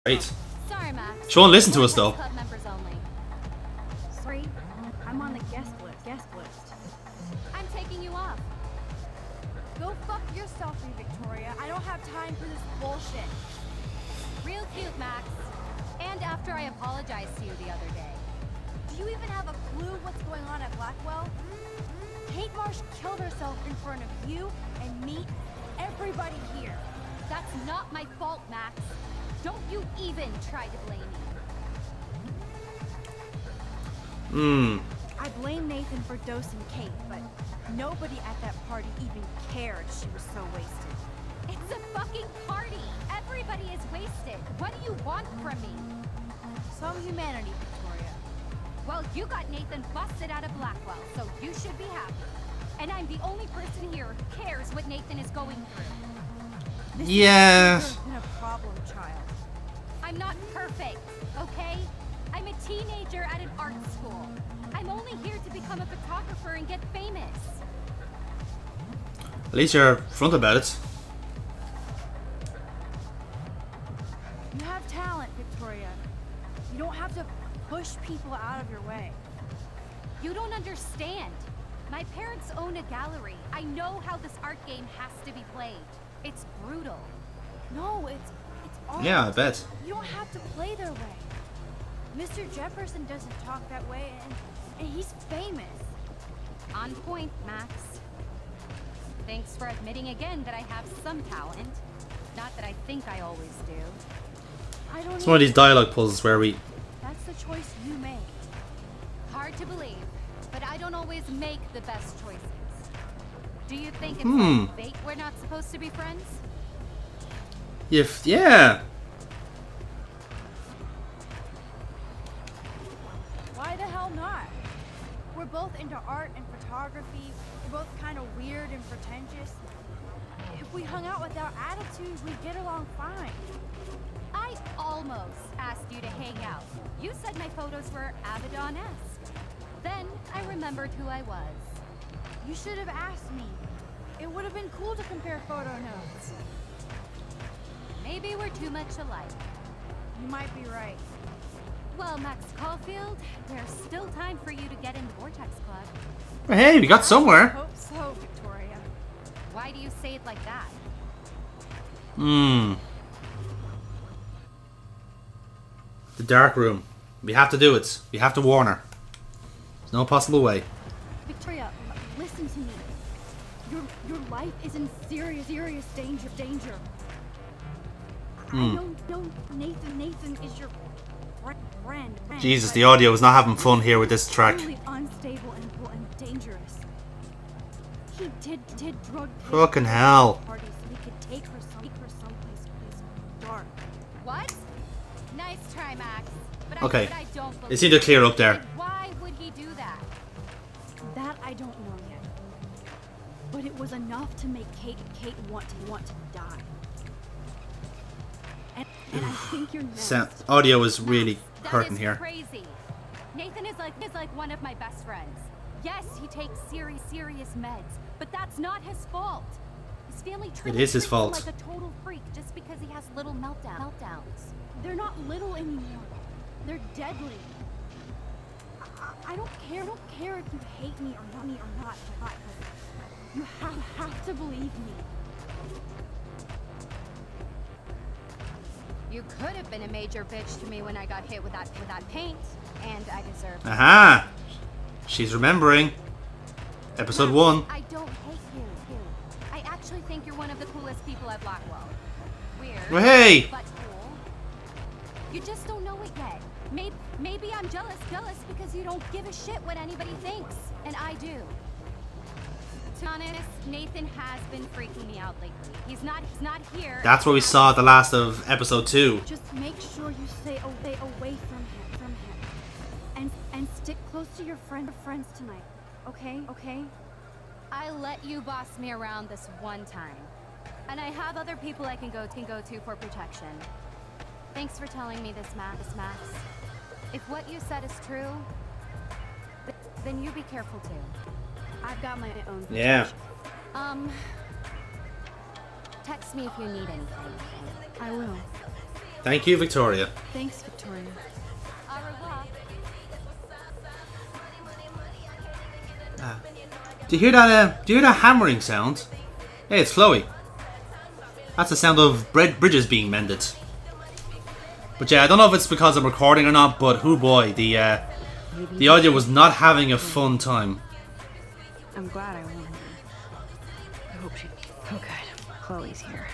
Great. Sorry, Max. She won't listen to us though. Club members only. Sorry, I'm on the guest list. I'm taking you off. Go fuck yourself, Victoria. I don't have time for this bullshit. Real cute, Max. And after I apologized to you the other day. Do you even have a clue what's going on at Blackwell? Kate Marsh killed herself in front of you and me, everybody here. That's not my fault, Max. Don't you even try to blame me. I blame Nathan for dosing Kate, but nobody at that party even cared she was so wasted. It's a fucking party. Everybody is wasted. What do you want from me? Some humanity, Victoria. Well, you got Nathan busted out of Blackwell, so you should be happy. And I'm the only person here who cares what Nathan is going through. This Yes. has been a problem, child. I'm not perfect, okay? I'm a teenager at an art school. I'm only here to become a photographer and get famous. At least you're front about it. You have talent, Victoria. You don't have to push people out of your way. You don't understand. My parents own a gallery. I know how this art game has to be played. It's brutal. No, it's art. Yeah, I bet. You don't have to play their way. Mr. Jefferson doesn't talk that way, and he's famous. On point, Max. Thanks for admitting again that I have some talent. Not that I think I always do. I don't It's one of these dialogue puzzles where we... That's the choice you make. Hard to believe, but I don't always make the best choices. Do you think it's like fate we're not supposed to be friends? Yeah. Why the hell not? We're both into art and photography. We're both kind of weird and pretentious. If we hung out without attitude, we'd get along fine. I almost asked you to hang out. You said my photos were Abaddon-esque. Then I remembered who I was. You should have asked me. It would have been cool to compare photo notes. Maybe we're too much alike. You might be right. Well, Max Caulfield, there's still time for you to get in the Vortex Club. Hey, we got I somewhere. hope so, Victoria. Why do you say it like that? The dark room. We have to do it. We have to warn her. There's no possible way. Victoria, listen to me. Your life is in serious danger. I know Nathan is your friend. Jesus, the audio is not having fun here with this track. Really unstable and dangerous. He did drug Fucking hell. parties so he could take her someplace dark. What? Nice try, Max. But Okay. I don't believe It seemed to clear up there. Like, why would he do that? That I don't know yet. But it was enough to make Kate want to die. And I think you're next. Audio is really That hurting is here. crazy. Nathan is like one of my best friends. Yes, he takes serious meds, but that's not his fault. His family It is his treats him fault. like a total freak just because he has little meltdowns. They're not little anymore. They're deadly. I don't care if you hate me or not. But you have to believe me. You could have been a major bitch to me when I got hit with that paint, and I deserve it. Aha! She's remembering. Episode 1. I don't hate you. I actually think you're one of the coolest people at Blackwell. Weird. Well, hey! But cool. You just don't know it yet. Maybe I'm jealous because you don't give a shit what anybody thinks, and I do. To be honest, Nathan has been freaking me out lately. He's not here. That's what we saw at the last of episode 2. Just make sure you stay away from him. And stick close to your friends tonight. Okay? I let you boss me around this one time. And I have other people I can go to for protection. Thanks for telling me this, Max. If what you said is true, then you be careful too. I've got my own. Yeah. Text me if you need anything. I will. Thank you, Victoria. Thanks, Victoria. Au revoir. Do you hear that? Do you hear that hammering sound? Hey, it's Chloe. That's the sound of bridges being mended. But yeah, I don't know if it's because I'm recording or not. But oh boy, the audio was not having a fun time. I'm glad I won her. I hope she... Oh good, Chloe's here.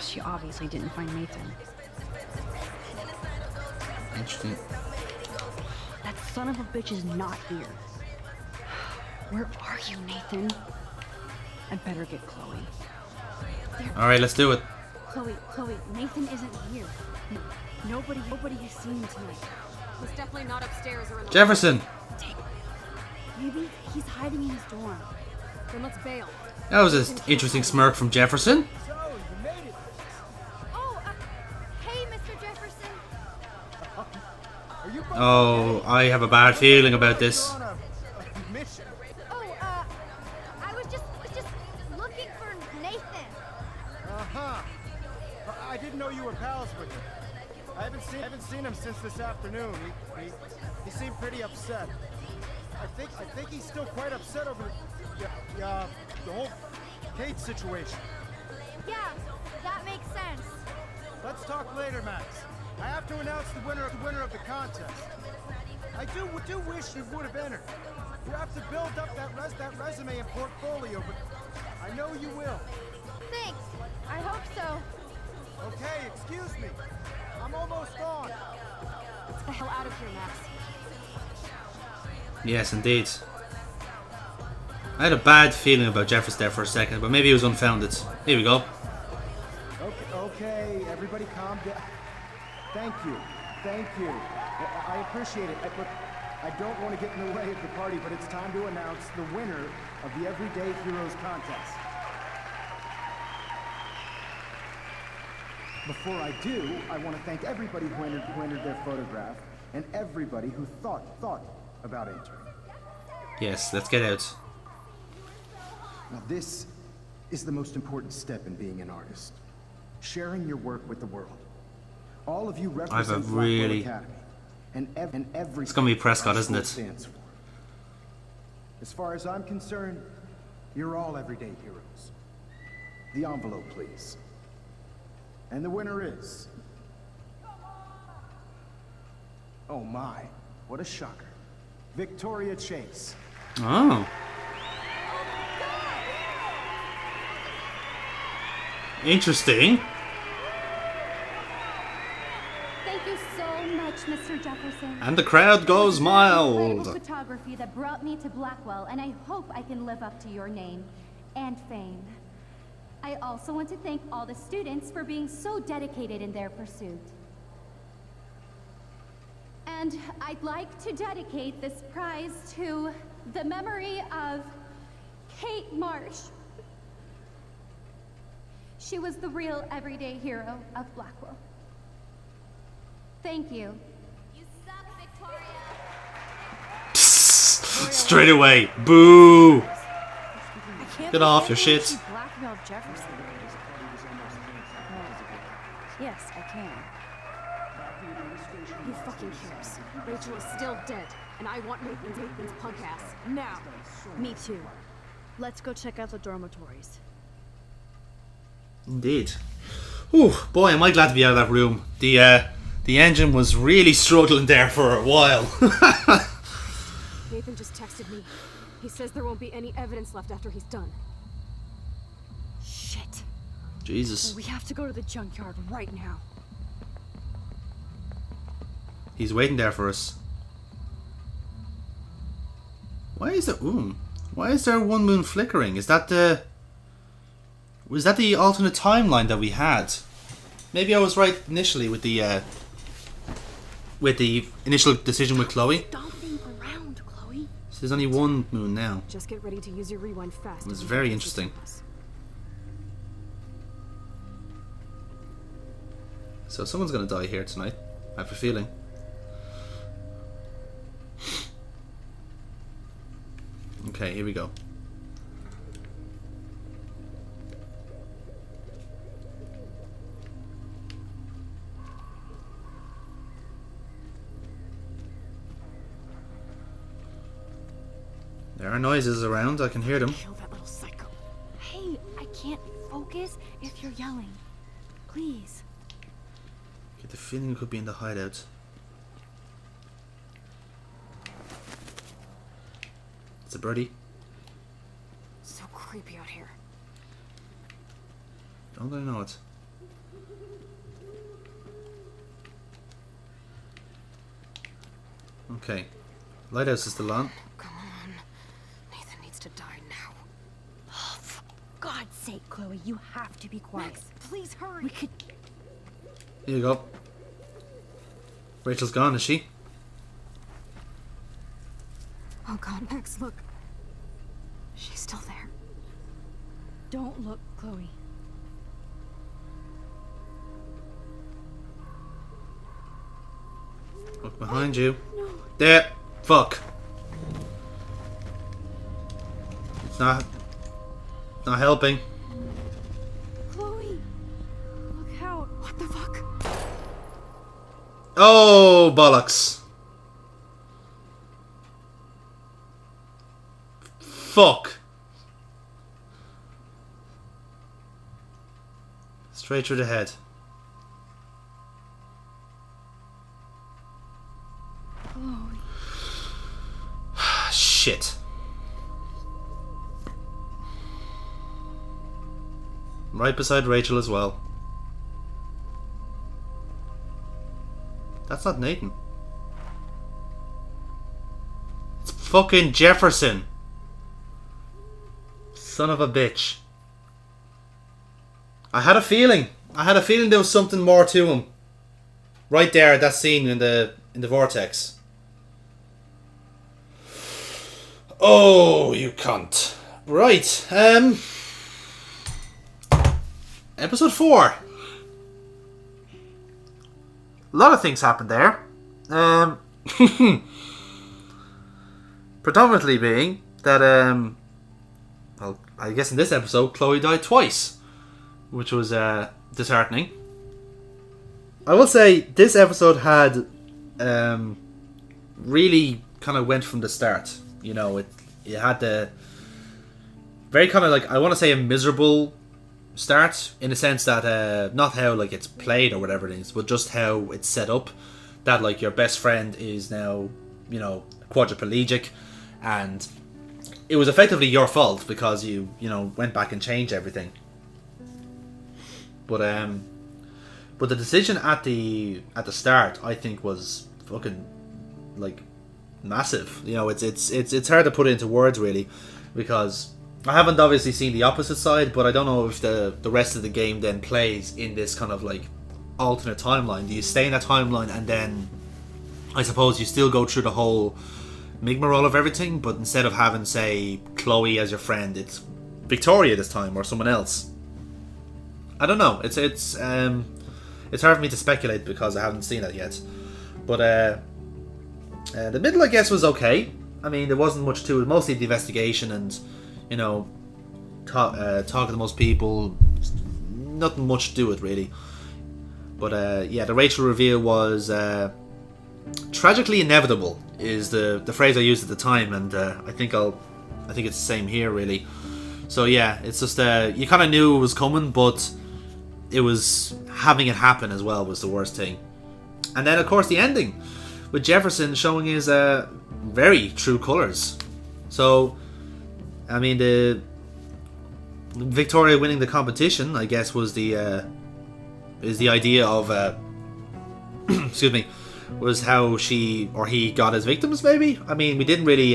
She obviously didn't find Nathan. Interesting. That son of a bitch is not here. Where are you, Nathan? I'd better get Chloe. All right, let's do it. Chloe, Nathan isn't here. Nobody has seen him tonight. He's definitely not upstairs or in the Jefferson. Maybe he's hiding in his dorm. Then let's bail. That was an interesting smirk from Jefferson. Oh, hey, Mr. Jefferson. Oh, I have a bad feeling about this. Oh, I was just looking for Nathan. I didn't know you were pals with him. I haven't seen him since this afternoon. He seemed pretty upset. I think he's still quite upset over the whole Kate situation. Yeah, that makes sense. Let's talk later, Max. I have to announce the winner of the contest. I do wish you would have entered. You have to build up that resume and portfolio, but I know you will. Thanks. I hope so. Okay, excuse me. I'm almost gone. Get the hell out of here, Max. Yes, indeed. I had a bad feeling about Jefferson there for a second, but maybe it was unfounded. Here we go. Okay, everybody calm down. Thank you. I appreciate it. Look, I don't want to get in the way of the party, but it's time to announce the winner of the Everyday Heroes contest. Before I do, I want to thank everybody who entered their photograph, and everybody who thought about entering. Yes, let's get out. Now this is the most important step in being an artist. Sharing your work with the world. All of you represent Blackwell Academy. And every It's gonna be Prescott, isn't it? Stands for. As far as I'm concerned, you're all everyday heroes. The envelope, please. And the winner is... Oh my, what a shocker. Victoria Chase. Oh. Interesting. Thank you so much, Mr. Jefferson. And the crowd goes mild. Photography that brought me to Blackwell, and I hope I can live up to your name and fame. I also want to thank all the students for being so dedicated in their pursuit. And I'd like to dedicate this prize to the memory of Kate Marsh. She was the real everyday hero of Blackwell. Thank you. You suck, Victoria. Psst, straight away. Boo. Get off your shit. She blackmailed Jefferson. Yes, I can. Who fucking cares? Rachel is still dead, and I want Nathan's punk ass now. Me too. Let's go check out the dormitories. Indeed. Ooh, boy, am I glad to be out of that room. The engine was really struggling there for a while. Nathan just texted me. He says there won't be any evidence left after he's done. Shit. Jesus. We have to go to the junkyard right now. He's waiting there for us. Why is there one moon flickering? Was that the alternate timeline that we had? Maybe I was right initially with the initial decision with Chloe. Stop being around, Chloe. So there's only one moon now. Just get ready to use your rewind fast. It was very interesting. So someone's gonna die here tonight. I have a feeling. Okay, here we go. There are noises around. I can hear them. Kill that little psycho. Hey, I can't focus if you're yelling. Please. Get the feeling it could be in the hideout. It's a birdie. So creepy out here. Don't I know it? Okay. Lighthouse is still on. Come on. Nathan needs to die now. Oh, for God's sake, Chloe, you have to be quiet. Max, please hurry. We could. Here you go. Rachel's gone, is she? Oh God, Max, look. She's still there. Don't look, Chloe. Look behind you. No. There. Fuck. It's not helping. Chloe! Look out. What the fuck? Oh, bollocks. Fuck. Straight through the head. Chloe. Shit. Right beside Rachel as well. That's not Nathan. It's fucking Jefferson. Son of a bitch. I had a feeling there was something more to him. Right there at that scene in the Vortex. Oh, you cunt. Right. Episode 4. A lot of things happened there. Predominantly being that, well, I guess in this episode, Chloe died twice, which was disheartening. I will say this episode had really kind of went from the start. You know, it had the very kind of like, I want to say a miserable start, in the sense that not how like it's played or whatever it is, but just how it's set up, that like your best friend is now, you know, quadriplegic, and it was effectively your fault because you know, went back and changed everything. But the decision at the start, I think, was fucking like massive. You know, it's hard to put it into words really, because I haven't obviously seen the opposite side, but I don't know if the rest of the game then plays in this kind of like alternate timeline. Do you stay in that timeline and then I suppose you still go through the whole rigmarole of everything, but instead of having, say, Chloe as your friend, it's Victoria this time or someone else? I don't know. It's hard for me to speculate because I haven't seen it yet. But the middle, I guess, was okay. I mean, there wasn't much to it. Mostly the investigation and, you know, talking to most people. Nothing much to do with, really. But yeah, the Rachel reveal was tragically inevitable, is the phrase I used at the time, and I think it's the same here, really. So yeah, it's just you kind of knew it was coming, but it was having it happen as well was the worst thing. And then of course the ending with Jefferson showing his very true colours. So I mean, the Victoria winning the competition, I guess, was the idea of excuse me, was how she or he got his victims, maybe? I mean, we didn't really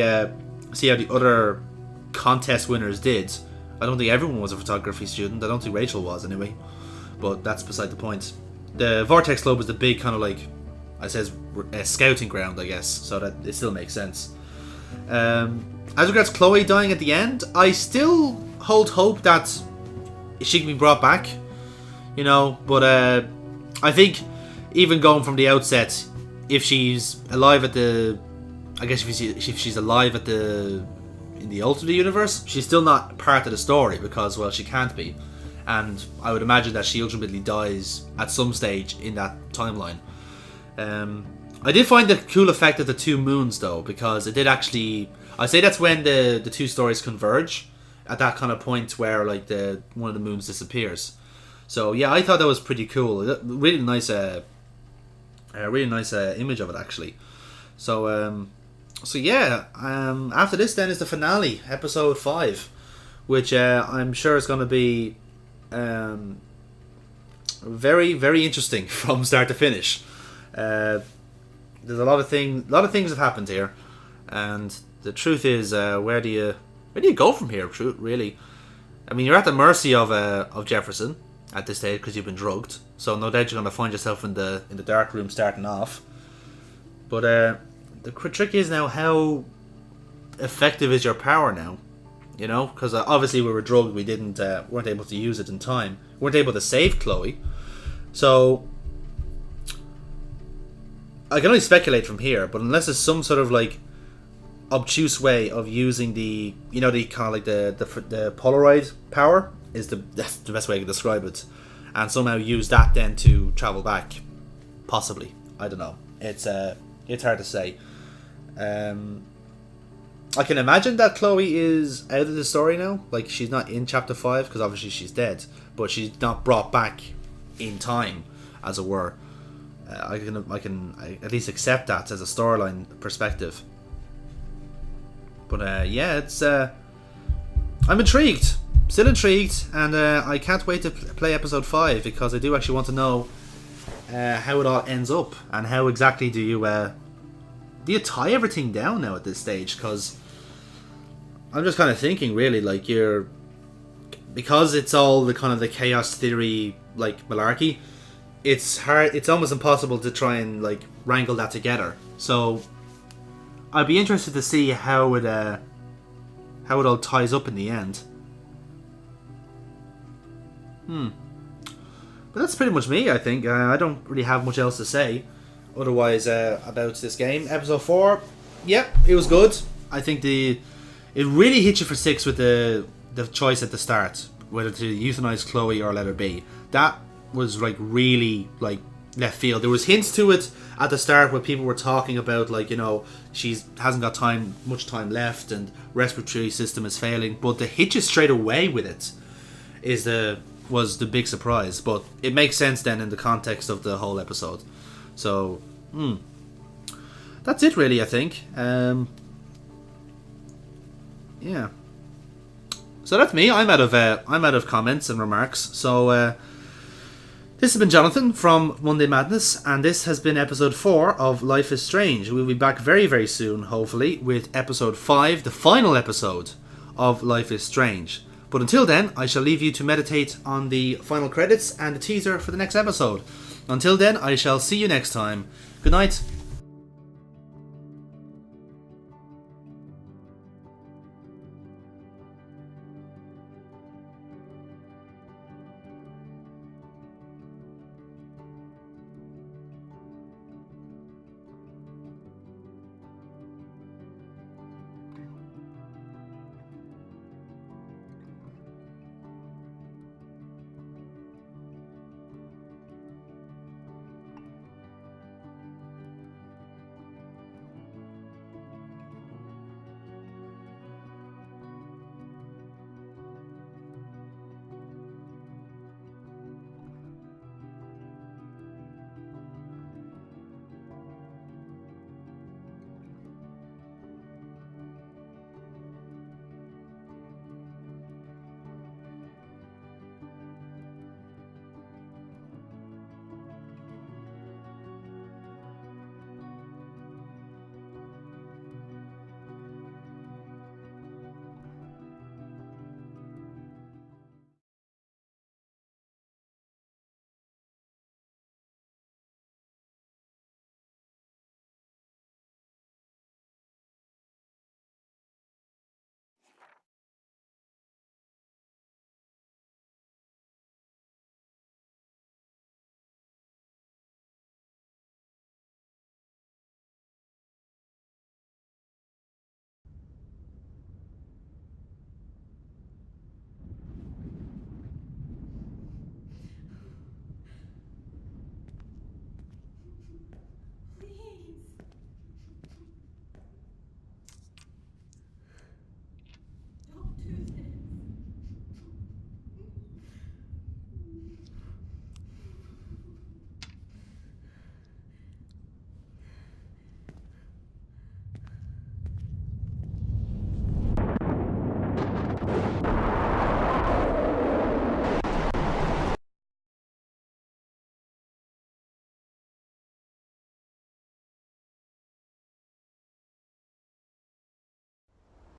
see how the other contest winners did. I don't think everyone was a photography student. I don't think Rachel was, anyway. But that's beside the point. The Vortex Club was the big kind of like, I says, scouting ground, I guess, so that it still makes sense. As regards Chloe dying at the end, I still hold hope that she can be brought back, you know, but I think even going from the outset, if she's alive at the, I guess if she's alive at the, in the alternate universe, she's still not part of the story because, well, she can't be. And I would imagine that she ultimately dies at some stage in that timeline. I did find the cool effect of the two moons though, because it did actually. I say that's when the two stories converge at that kind of point where like the one of the moons disappears. So yeah, I thought that was pretty cool. Really nice, image of it actually. So yeah. After this, then is the finale, episode 5, which I'm sure is going to be very, very interesting from start to finish. There's a lot of things have happened here, and the truth is, where do you go from here? Really, I mean, you're at the mercy of Jefferson at this stage because you've been drugged. So no doubt you're going to find yourself in the dark room starting off. But the trick is now, how effective is your power now? You know, because obviously we were drugged, we weren't able to use it in time, we weren't able to save Chloe. So I can only speculate from here, but unless there's some sort of like obtuse way of using the kind of like the Polaroid power, that's the best way I can describe it, and somehow use that then to travel back, possibly. I don't know. It's hard to say. I can imagine that Chloe is out of the story now. Like, she's not in chapter 5 because obviously she's dead, but she's not brought back in time, as it were. I can at least accept that as a storyline perspective. But yeah, it's I'm intrigued, still intrigued, and I can't wait to play episode 5 because I do actually want to know how it all ends up, and how exactly do you tie everything down now at this stage? Because I'm just kind of thinking, really, like, because it's all the kind of the chaos theory like malarkey. It's hard. It's almost impossible to try and like wrangle that together. So I'd be interested to see how it all ties up in the end. But that's pretty much me, I think. I don't really have much else to say otherwise about this game. Episode 4, yep, it was good. I think it really hit you for 6 with the choice at the start, whether to euthanize Chloe or let her be. That was like really like left field. There was hints to it at the start where people were talking about, like, you know, she hasn't got much time left and respiratory system is failing, but to hit you straight away with it was the big surprise. But it makes sense then in the context of the whole episode. So that's it really, I think. Yeah. So that's me. I'm out of comments and remarks. So this has been Jonathan from Monday Madness, and this has been episode 4 of Life is Strange. We'll be back very, very soon, hopefully, with episode 5, the final episode of Life is Strange. But until then, I shall leave you to meditate on the final credits and the teaser for the next episode. Until then, I shall see you next time. Good night.